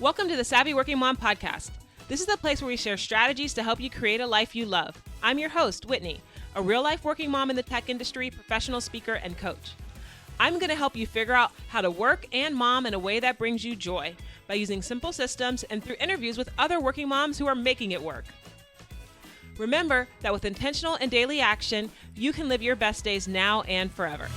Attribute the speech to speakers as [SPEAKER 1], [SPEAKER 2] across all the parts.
[SPEAKER 1] Welcome to the Savvy Working Mom podcast. This is the place where we share strategies to help you create a life you love. I'm your host, Whitney, a real-life working mom in the tech industry, professional speaker, and coach. I'm going to help you figure out how to work and mom in a way that brings you joy by using simple systems and through interviews with other working moms who are making it work. Remember that with intentional and daily action, you can live your best days now and forever.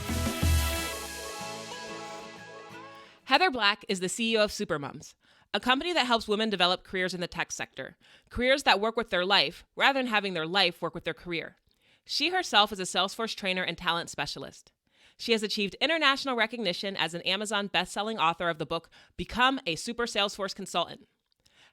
[SPEAKER 1] Heather Black is the CEO of Supermoms, a company that helps women develop careers in the tech sector, careers that work with their life rather than having their life work with their career. She herself is a Salesforce trainer and talent specialist. She has achieved international recognition as an Amazon best-selling author of the book, Become a Super Salesforce Consultant.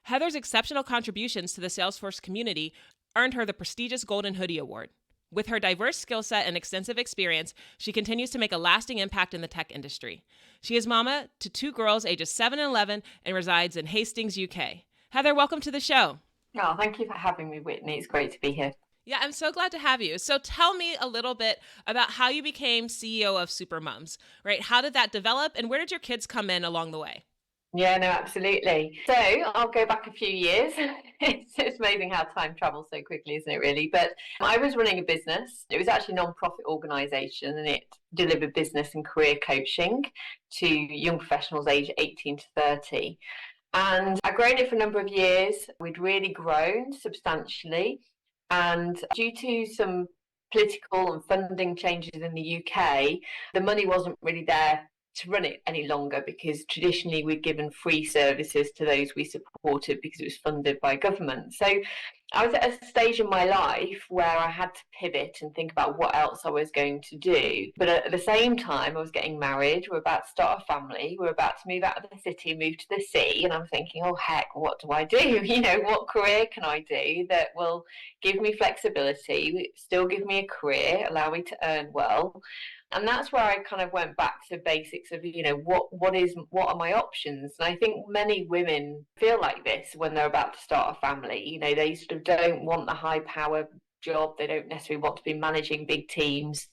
[SPEAKER 1] Heather's exceptional contributions to the Salesforce community earned her the prestigious Golden Hoodie Award. With her diverse skill set and extensive experience, she continues to make a lasting impact in the tech industry. She is mama to two girls ages 7 and 11 and resides in Hastings, UK. Heather, welcome to the show.
[SPEAKER 2] Oh, thank you for having me, Whitney. It's great to be here.
[SPEAKER 1] Yeah, I'm so glad to have you. So tell me a little bit about how you became CEO of Supermoms, right? How did that develop and where did your kids come in along the way?
[SPEAKER 2] Yeah, no, absolutely. So I'll go back a few years. It's amazing how time travels so quickly, isn't it, really? But I was running a business. It was actually a non-profit organisation, and it delivered business and career coaching to young professionals aged 18 to 30. And I'd grown it for a number of years. We'd really grown substantially. And due to some political and funding changes in the UK, the money wasn't really there to run it any longer, because traditionally we'd given free services to those we supported because it was funded by government. So I was at a stage in my life where I had to pivot and think about what else I was going to do. But at the same time, I was getting married. We're about to start a family. We're about to move out of the city, move to the sea. And I'm thinking, oh, heck, what do I do? What career can I do that will give me flexibility, still give me a career, allow me to earn well? And that's where I kind of went back to basics of, what are my options? And I think many women feel like this when they're about to start a family. They sort of don't want the high power job. They don't necessarily want to be managing big teams.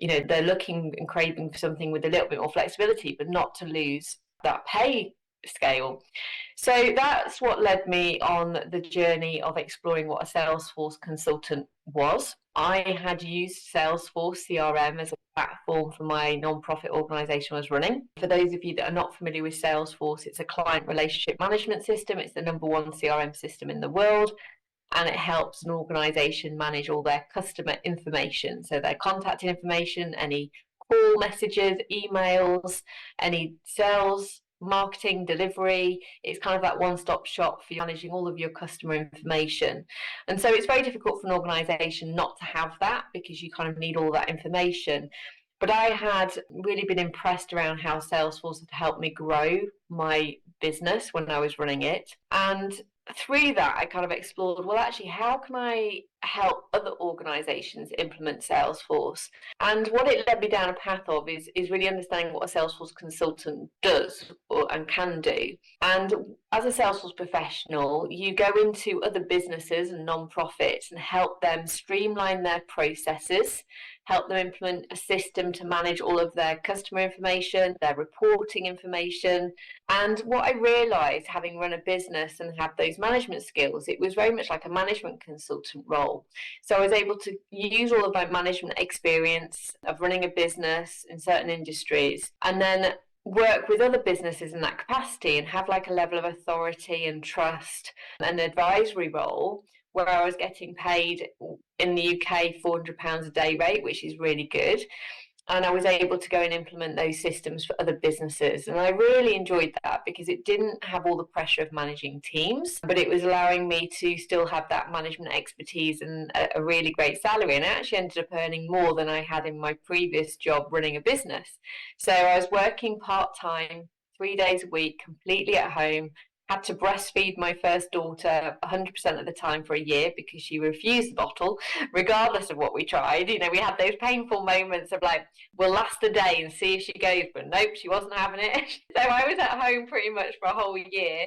[SPEAKER 2] They're looking and craving for something with a little bit more flexibility, but not to lose that pay scale. So that's what led me on the journey of exploring what a Salesforce consultant was. I had used Salesforce CRM as a platform for my non-profit organisation I was running. For those of you that are not familiar with Salesforce, it's a client relationship management system. It's the #1 CRM system in the world, and it helps an organisation manage all their customer information. So their contact information, any call messages, emails, any sales, marketing, delivery. It's kind of that one-stop shop for managing all of your customer information. And so it's very difficult for an organization not to have that, because you kind of need all that information. But I had really been impressed around how Salesforce had helped me grow my business when I was running it. And through that, I kind of explored, well, actually, how can I help other organizations implement Salesforce? And what it led me down a path of is really understanding what a Salesforce consultant does and can do. And as a Salesforce professional, you go into other businesses and non-profits and help them streamline their processes, help them implement a system to manage all of their customer information, their reporting information. And what I realized, having run a business and had those management skills, it was very much like a management consultant role. So I was able to use all of my management experience of running a business in certain industries, and then work with other businesses in that capacity and have like a level of authority and trust and advisory role, where I was getting paid in the UK £400 a day rate, which is really good. And I was able to go and implement those systems for other businesses. And I really enjoyed that, because it didn't have all the pressure of managing teams, but it was allowing me to still have that management expertise and a really great salary. And I actually ended up earning more than I had in my previous job running a business. So I was working part-time, 3 days a week, completely at home. Had to breastfeed my first daughter 100% of the time for a year, because she refused the bottle, regardless of what we tried. We had those painful moments of like, we'll last a day and see if she goes, but nope, she wasn't having it. So I was at home pretty much for a whole year,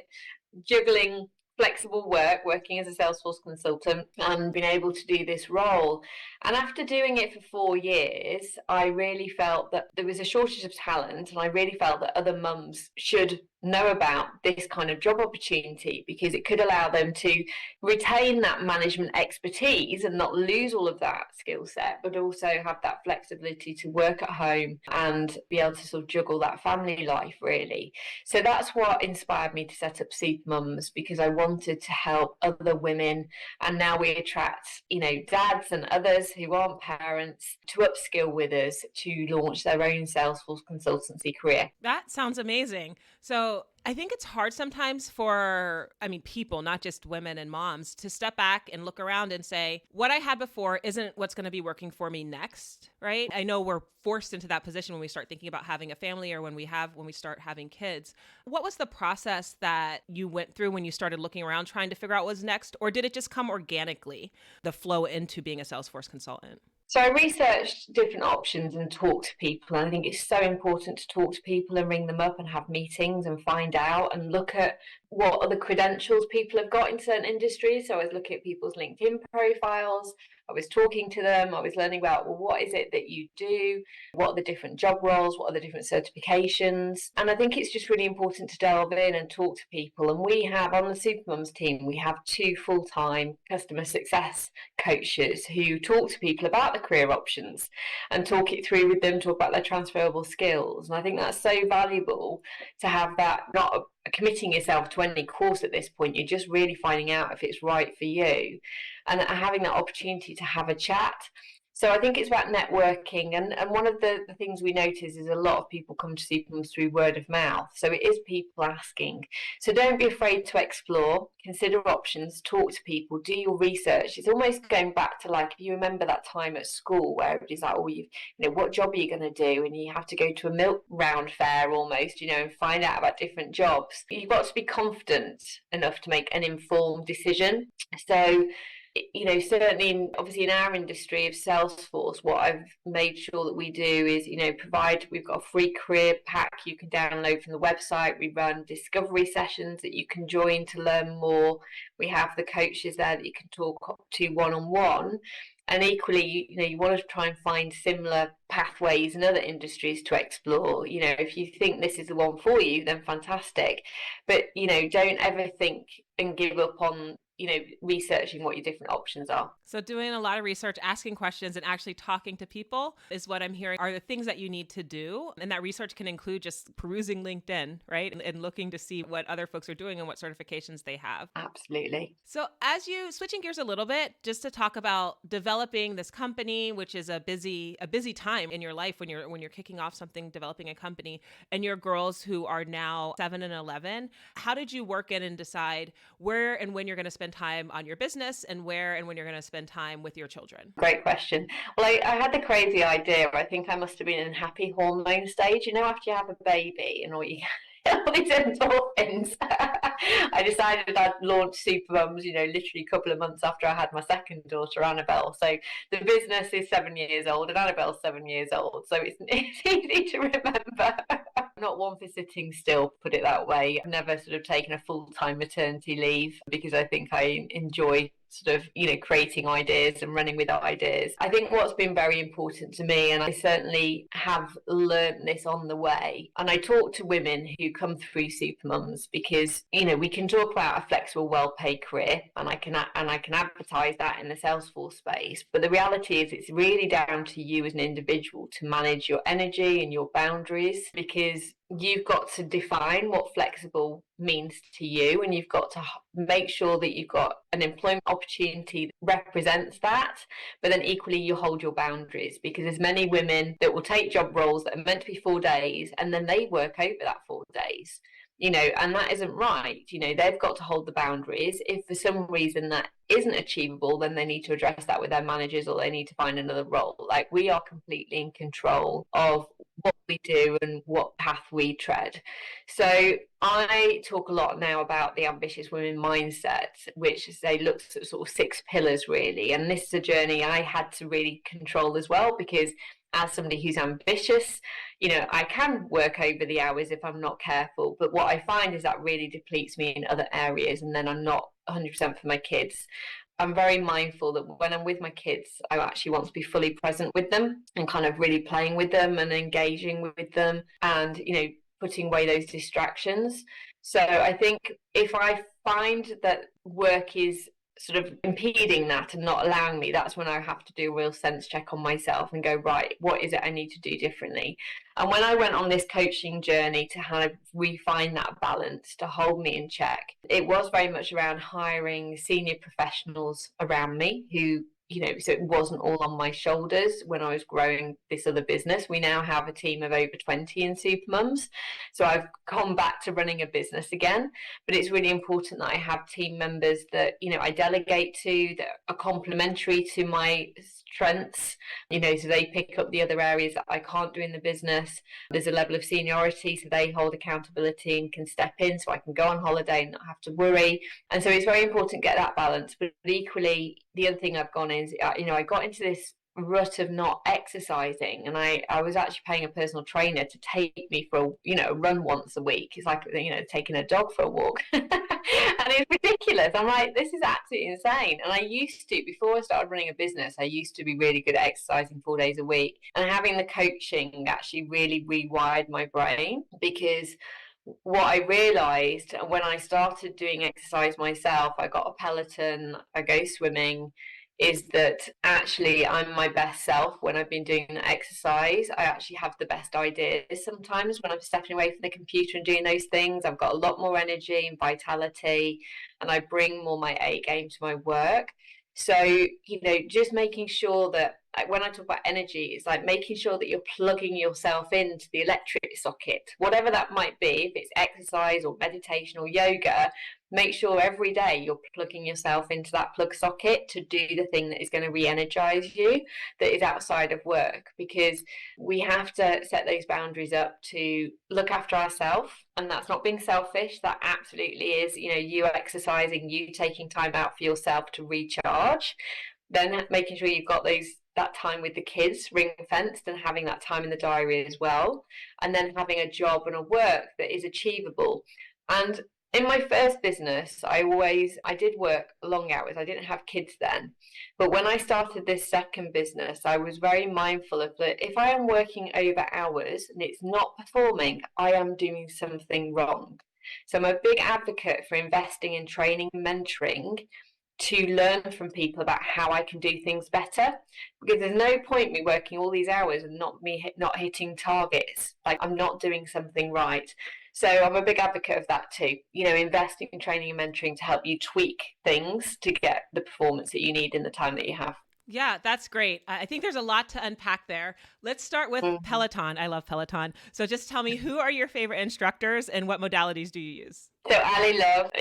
[SPEAKER 2] juggling flexible work, working as a Salesforce consultant, and being able to do this role. And after doing it for 4 years, I really felt that there was a shortage of talent, and I really felt that other mums should know about this kind of job opportunity, because it could allow them to retain that management expertise and not lose all of that skill set, but also have that flexibility to work at home and be able to sort of juggle that family life, really. So that's what inspired me to set up Supermums, because I wanted to help other women, and now we attract, dads and others who aren't parents to upskill with us to launch their own Salesforce consultancy career.
[SPEAKER 1] That sounds amazing. So I think it's hard sometimes for, people, not just women and moms, to step back and look around and say, what I had before isn't what's going to be working for me next, right? I know we're forced into that position when we start thinking about having a family, or when we start having kids. What was the process that you went through when you started looking around trying to figure out what was next? Or did it just come organically, the flow into being a Salesforce consultant?
[SPEAKER 2] So I researched different options and talked to people. And I think it's so important to talk to people and ring them up and have meetings and find out and look at what other credentials people have got in certain industries. So I was looking at people's LinkedIn profiles. I was talking to them. I was learning about, well, what is it that you do? What are the different job roles? What are the different certifications? And I think it's just really important to delve in and talk to people. And we have, on the Supermums team, we have 2 full-time customer success coaches who talk to people about the career options and talk it through with them, talk about their transferable skills. And I think that's so valuable to have that, not committing yourself to any course at this point. You're just really finding out if it's right for you and having that opportunity to have a chat. So I think it's about networking. And one of the things we notice is a lot of people come to Supermums through word of mouth. So it is people asking. So don't be afraid to explore, consider options, talk to people, do your research. It's almost going back to, like, if you remember that time at school where everybody's like, oh, what job are you going to do? And you have to go to a milk round fair almost, and find out about different jobs. You've got to be confident enough to make an informed decision. So certainly obviously in our industry of Salesforce, what I've made sure that we do is, we've got a free career pack you can download from the website. We run discovery sessions that you can join to learn more. We have the coaches there that you can talk to one-on-one. And equally, you want to try and find similar pathways in other industries to explore. If you think this is the one for you, then fantastic. But, don't ever think and give up on researching what your different options are.
[SPEAKER 1] So doing a lot of research, asking questions, and actually talking to people is what I'm hearing are the things that you need to do. And that research can include just perusing LinkedIn, right? And looking to see what other folks are doing and what certifications they have.
[SPEAKER 2] Absolutely.
[SPEAKER 1] So as you, switching gears a little bit, just to talk about developing this company, which is a busy time in your life when you're kicking off something, developing a company, and your girls who are now 7 and 11, how did you work in and decide where and when you're going to spend time on your business, and where and when you're going to spend time with your children?
[SPEAKER 2] Great question. Well, I had the crazy idea. I think I must have been in happy hormone stage. After you have a baby and all these endorphins. I decided I'd launch Supermums, literally a couple of months after I had my second daughter, Annabelle. So the business is 7 years old and Annabelle's 7 years old. So it's easy to remember. Not one for sitting still, put it that way. I've never sort of taken a full-time maternity leave because I think I enjoy sort of, creating ideas and running with ideas. I think what's been very important to me, and I certainly have learned this on the way, and I talk to women who come through Supermums because, we can talk about a flexible, well-paid career, and I can advertise that in the Salesforce space. But the reality is it's really down to you as an individual to manage your energy and your boundaries, because you've got to define what flexible means to you, and you've got to make sure that you've got an employment opportunity that represents that, but then equally you hold your boundaries, because there's many women that will take job roles that are meant to be 4 days and then they work over that 4 days. And that isn't right. They've got to hold the boundaries. If for some reason that isn't achievable, then they need to address that with their managers, or they need to find another role. Like, we are completely in control of what we do and what path we tread. So I talk a lot now about the ambitious women mindset, which they look at sort of 6 pillars really. And this is a journey I had to really control as well, because as somebody who's ambitious, I can work over the hours if I'm not careful. But what I find is that really depletes me in other areas, and then I'm not 100% for my kids. I'm very mindful that when I'm with my kids, I actually want to be fully present with them and kind of really playing with them and engaging with them. And, putting away those distractions. So I think if I find that work is sort of impeding that and not allowing me, that's when I have to do a real sense check on myself and go, right, what is it I need to do differently? And when I went on this coaching journey to kind of refine that balance, to hold me in check, it was very much around hiring senior professionals around me who, so it wasn't all on my shoulders when I was growing this other business. We now have a team of over 20 in Supermums. So I've gone back to running a business again. But it's really important that I have team members that, I delegate to, that are complementary to my strengths, so they pick up the other areas that I can't do in the business. There's a level of seniority, so they hold accountability and can step in so I can go on holiday and not have to worry. And so it's very important to get that balance. But equally, the other thing I've gone is, I got into this rut of not exercising, and I was actually paying a personal trainer to take me for a run once a week. It's like taking a dog for a walk. And it's ridiculous. I'm like, this is absolutely insane. And I used to, before I started running a business, I used to be really good at exercising 4 days a week, and having the coaching actually really rewired my brain, because what I realized when I started doing exercise myself, I got a Peloton, I go swimming, is that actually I'm my best self when I've been doing the exercise. I actually have the best ideas sometimes when I'm stepping away from the computer and doing those things. I've got a lot more energy and vitality, and I bring more my A game to my work. So, just making sure that, like, when I talk about energy, it's like making sure that you're plugging yourself into the electric socket, whatever that might be, if it's exercise or meditation or yoga. Make sure every day you're plugging yourself into that plug socket to do the thing that is going to re-energize you, that is outside of work, because we have to set those boundaries up to look after ourselves. And that's not being selfish. That absolutely is, you exercising, you taking time out for yourself to recharge, then making sure you've got that time with the kids ring fenced and having that time in the diary as well, and then having a job and a work that is achievable. And in my first business, I did work long hours. I didn't have kids then. But when I started this second business, I was very mindful of that. If I am working over hours and it's not performing, I am doing something wrong. So I'm a big advocate for investing in training and mentoring to learn from people about how I can do things better, because there's no point me working all these hours and not hitting targets. Like, I'm not doing something right. So I'm a big advocate of that too, investing in training and mentoring to help you tweak things to get the performance that you need in the time that you have.
[SPEAKER 1] Yeah, that's great. I think there's a lot to unpack there. Let's start with Peloton. I love Peloton. So just tell me, who are your favorite instructors and what modalities do you use?
[SPEAKER 2] So Ali Love.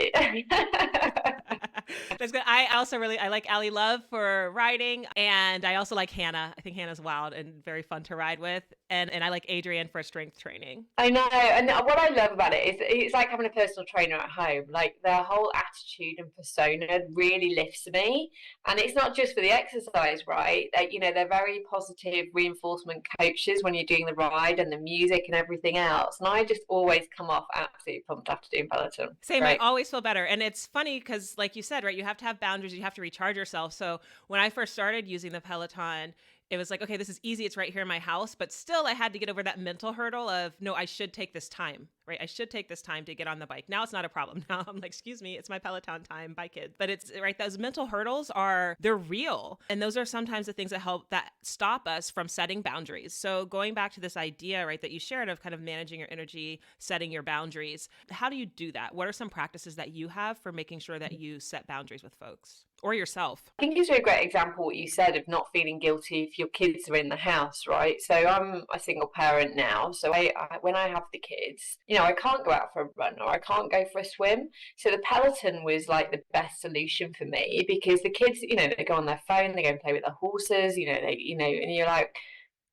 [SPEAKER 1] That's good. I like Ali Love for riding, and I also like Hannah. I think Hannah's wild and very fun to ride with. And I like Adrienne for strength training.
[SPEAKER 2] I know. And what I love about it is it's like having a personal trainer at home. Like, their whole attitude and persona really lifts me. And it's not just for the exercise, right? They're very positive reinforcement coaches when you're doing the ride and the music and everything else. And I just always come off absolutely pumped after doing Peloton.
[SPEAKER 1] Same. Right? I always feel better. And it's funny because, like you said, right, you have to have boundaries. You have to recharge yourself. So when I first started using the Peloton, it was like, okay, this is easy. It's right here in my house. But still, I had to get over that mental hurdle of, no, I should take this time, right? I should take this time to get on the bike. Now it's not a problem. Now I'm like, excuse me, it's my Peloton time. Bye, kid. But it's right. Those mental hurdles they're real. And those are sometimes the things that stop us from setting boundaries. So going back to this idea, right, that you shared of kind of managing your energy, setting your boundaries, how do you do that? What are some practices that you have for making sure that you set boundaries with folks? Or yourself?
[SPEAKER 2] I think it's a great example what you said of not feeling guilty if your kids are in the house, right? So I'm a single parent now. So when I have the kids, I can't go out for a run or I can't go for a swim. So the Peloton was like the best solution for me, because the kids, they go on their phone, they go and play with their horses, and you're like,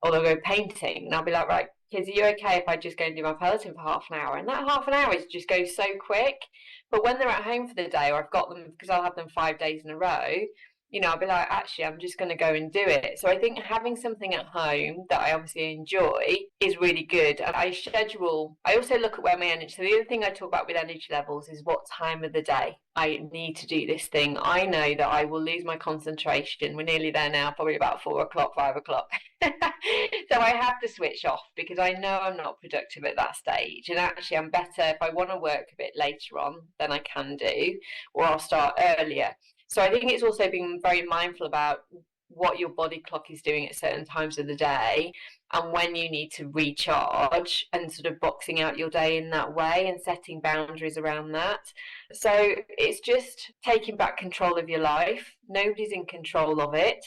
[SPEAKER 2] or they'll go painting. And I'll be like, right, kids, are you okay if I just go and do my Peloton for half an hour? And that half an hour just goes so quick. But when they're at home for the day, or I've got them, because I'll have them 5 days in a row, I'll be like, actually, I'm just going to go and do it. So I think having something at home that I obviously enjoy is really good. And I also look at where my energy, so the other thing I talk about with energy levels is what time of the day I need to do this thing. I know that I will lose my concentration. We're nearly there now, probably about 4 o'clock, 5 o'clock. So I have to switch off because I know I'm not productive at that stage. And actually, I'm better if I want to work a bit later on than I can do, or I'll start earlier. So I think it's also being very mindful about what your body clock is doing at certain times of the day and when you need to recharge, and sort of boxing out your day in that way and setting boundaries around that. So it's just taking back control of your life. Nobody's in control of it.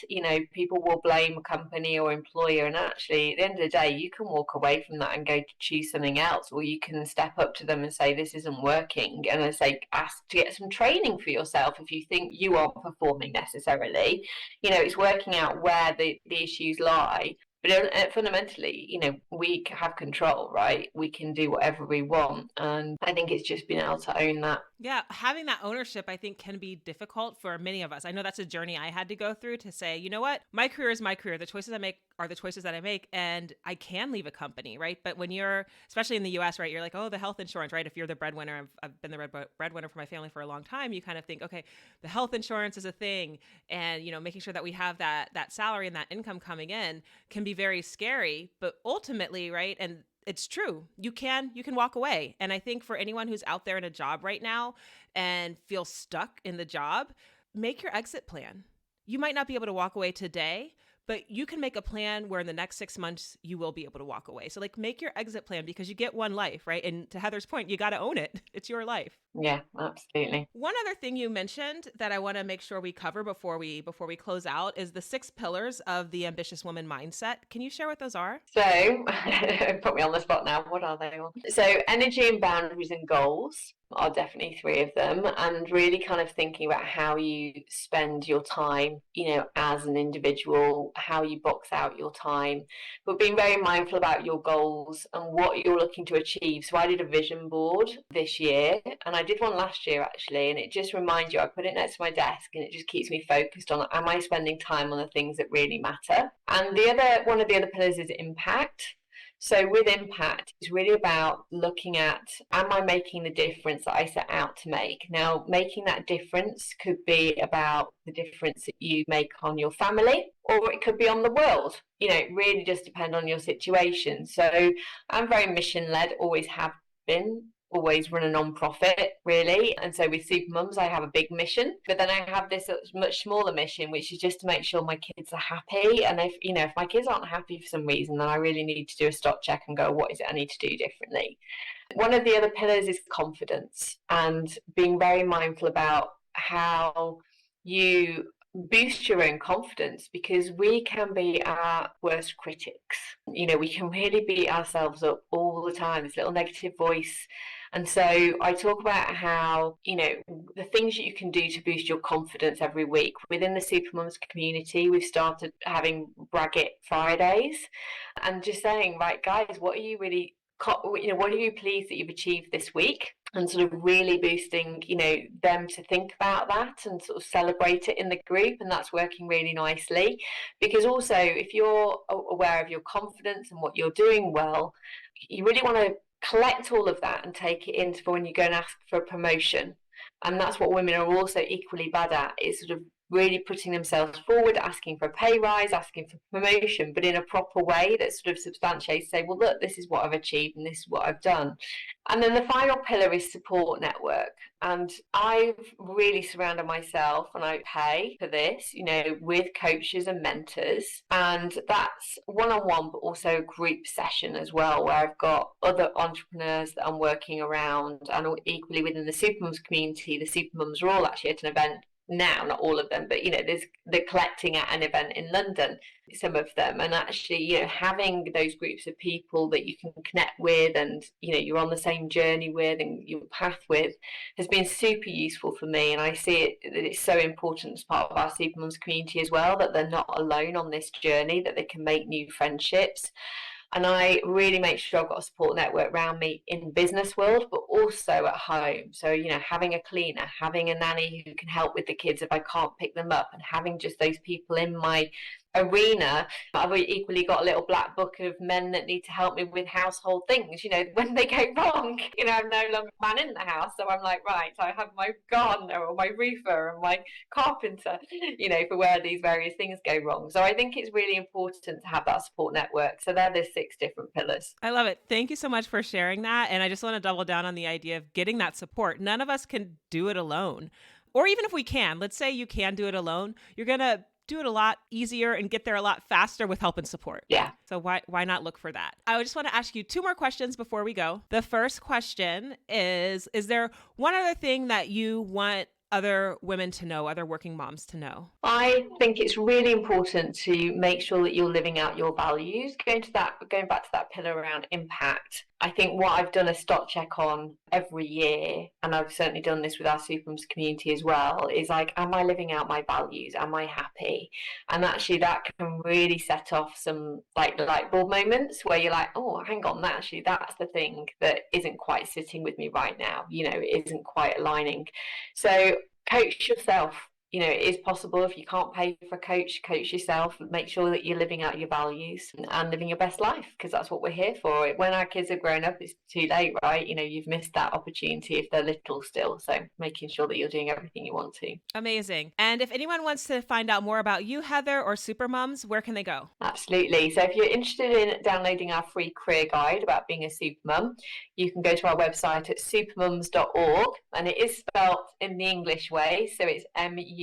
[SPEAKER 2] People will blame a company or employer, and actually at the end of the day you can walk away from that and go to choose something else, or you can step up to them and say this isn't working, and I say ask to get some training for yourself if you think you aren't performing necessarily. It's working out where the issues lie. But fundamentally, we have control, right? We can do whatever we want. And I think it's just being able to own that.
[SPEAKER 1] Yeah, having that ownership, I think, can be difficult for many of us. I know that's a journey I had to go through to say, you know what, my career is my career. The choices I make are the choices that I make, and I can leave a company, right? But when you're, especially in the US, right, you're like, oh, the health insurance, right? If you're the breadwinner, I've been the breadwinner for my family for a long time, you kind of think, okay, the health insurance is a thing. And, making sure that we have that salary and that income coming in can be very scary. But ultimately, right, and it's true. You can walk away. And I think for anyone who's out there in a job right now and feels stuck in the job, make your exit plan. You might not be able to walk away today, but you can make a plan where in the next 6 months you will be able to walk away. So make your exit plan, because you get one life, right? And to Heather's point, you got to own it. It's your life.
[SPEAKER 2] Yeah, absolutely.
[SPEAKER 1] One other thing you mentioned that I want to make sure we cover before we close out is the 6 pillars of the ambitious woman mindset. Can you share what those are?
[SPEAKER 2] So put me on the spot now. What are they all? So energy and boundaries and goals are definitely 3 of them, and really kind of thinking about how you spend your time, as an individual, how you box out your time, but being very mindful about your goals and what you're looking to achieve. So I did a vision board this year, and I did one last year actually, and it just reminds you, I put it next to my desk, and it just keeps me focused on, am I spending time on the things that really matter? And one of the other pillars is impact. So with impact, it's really about looking at, am I making the difference that I set out to make? Now, making that difference could be about the difference that you make on your family, or it could be on the world. It really just depends on your situation. So I'm very mission-led, always have been. Always run a non-profit, really. And so with Supermums, I have a big mission, but then I have this much smaller mission, which is just to make sure my kids are happy. And if my kids aren't happy for some reason, then I really need to do a stop check and go, what is it I need to do differently? One of the other pillars is confidence, and being very mindful about how you boost your own confidence, because we can be our worst critics. We can really beat ourselves up all the time, this little negative voice. And so I talk about how, the things that you can do to boost your confidence every week. Within the Supermums community, we've started having Brag It Fridays, and just saying, right, guys, what are you pleased that you've achieved this week? And sort of really boosting, them to think about that and sort of celebrate it in the group. And that's working really nicely, because also if you're aware of your confidence and what you're doing well, you really want to collect all of that and take it into for when you go and ask for a promotion. And that's what women are also equally bad at, is sort of really putting themselves forward, asking for a pay rise, asking for promotion, but in a proper way that sort of substantiates, say, well, look, this is what I've achieved and this is what I've done. And then the final pillar is support network. And I've really surrounded myself, and I pay for this, with coaches and mentors. And that's one-on-one, but also group session as well, where I've got other entrepreneurs that I'm working around. And equally within the Supermums community, the Supermums are all actually at an event now, not all of them, but they're collecting at an event in London, some of them, and actually having those groups of people that you can connect with, and you're on the same journey with and your path with, has been super useful for me. And I see it that it's so important as part of our Supermums community as well, that they're not alone on this journey, that they can make new friendships. And I really make sure I've got a support network around me in business world, but also at home. So, having a cleaner, having a nanny who can help with the kids if I can't pick them up, and having just those people in my arena. I've equally got a little black book of men that need to help me with household things. When they go wrong, I'm no longer a man in the house. So I'm like, right, I have my gardener or my roofer and my carpenter, for where these various things go wrong. So I think it's really important to have that support network. So they're the 6 different pillars.
[SPEAKER 1] I love it. Thank you so much for sharing that. And I just want to double down on the idea of getting that support. None of us can do it alone. Or even if we can, let's say you can do it alone, you're going to do it a lot easier and get there a lot faster with help and support.
[SPEAKER 2] Yeah.
[SPEAKER 1] So why not look for that? I just want to ask you 2 more questions before we go. The first question is there one other thing that you want other women to know, other working moms to know?
[SPEAKER 2] I think it's really important to make sure that you're living out your values. Going back to that pillar around impact, I think what I've done a stock check on every year, and I've certainly done this with our Supermoms community as well, is like, am I living out my values? Am I happy? And actually that can really set off some light bulb moments where you're like, oh, hang on, that's the thing that isn't quite sitting with me right now. It isn't quite aligning. So coach yourself. It is possible. If you can't pay for a coach yourself. Make sure that you're living out your values and living your best life, because that's what we're here for. When our kids are grown up, it's too late, right? You've missed that opportunity if they're little still. So making sure that you're doing everything you want to.
[SPEAKER 1] Amazing. And if anyone wants to find out more about you, Heather, or Supermoms, where can they go?
[SPEAKER 2] Absolutely. So if you're interested in downloading our free career guide about being a supermum, you can go to our website at supermums.org, and it is spelled in the English way, so it's mums.org.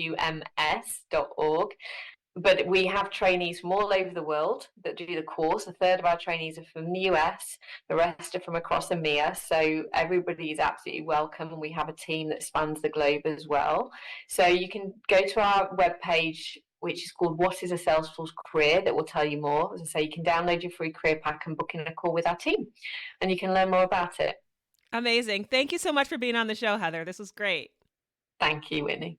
[SPEAKER 2] But we have trainees from all over the world that do the course. A third of our trainees are from the US, the rest are from across EMEA. So everybody is absolutely welcome. And we have a team that spans the globe as well. So you can go to our webpage, which is called What is a Salesforce Career, that will tell you more. As I say, you can download your free career pack and book in a call with our team, and you can learn more about it.
[SPEAKER 1] Amazing. Thank you so much for being on the show, Heather. This was great.
[SPEAKER 2] Thank you, Whitney.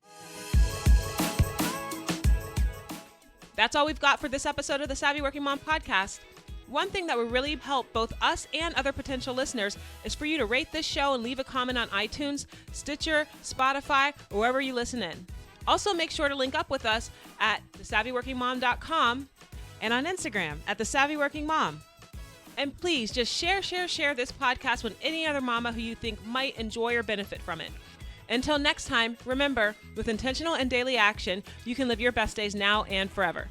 [SPEAKER 1] That's all we've got for this episode of the Savvy Working Mom podcast. One thing that would really help both us and other potential listeners is for you to rate this show and leave a comment on iTunes, Stitcher, Spotify, or wherever you listen in. Also, make sure to link up with us at thesavvyworkingmom.com and on Instagram at thesavvyworkingmom. And please just share this podcast with any other mama who you think might enjoy or benefit from it. Until next time, remember, with intentional and daily action, you can live your best days now and forever.